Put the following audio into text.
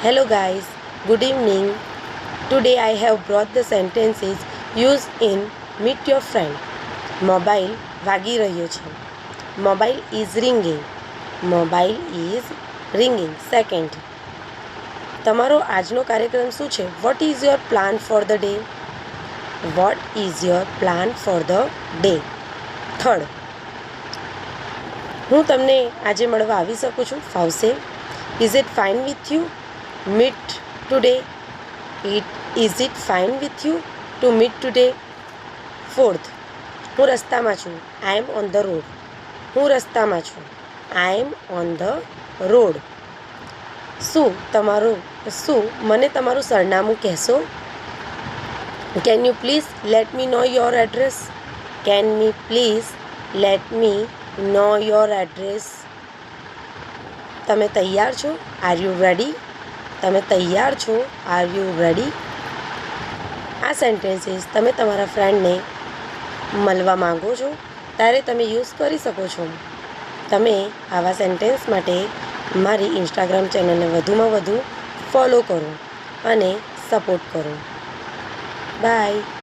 Hello guys, good evening. Today I have brought the sentences used in Meet Your Friend. Mobile વાગી રહ્યો છે. Mobile is ringing. Mobile is ringing. Second, તમારો આજનો કાર્યક્રમ શું છે? What is your plan for the day? What is your plan for the day? Third, હું તમને આજે મળવા આવી શકું છું? ફાવશે? Is it fine with you meet today? Is it fine with you to meet today? Fourth, હું રસ્તામાં છું. I am on the road. હું રસ્તામાં છું. I am on the road. શું મને તમારું સરનામું કહેશો? Can you please let me know your address? Can me please let me know your address? તમે તૈયાર છો? Are you ready? તમે તૈયાર છો? Are you ready? આ સેન્ટેન્સીસ તમે તમારા ફ્રેન્ડને મળવા માંગો છો ત્યારે તમે યુઝ કરી શકો છો. તમે આવા સેન્ટેન્સ માટે મારી ઇન્સ્ટાગ્રામ ચેનલને વધુમાં વધુ ફોલો કરો અને સપોર્ટ કરો. બાય.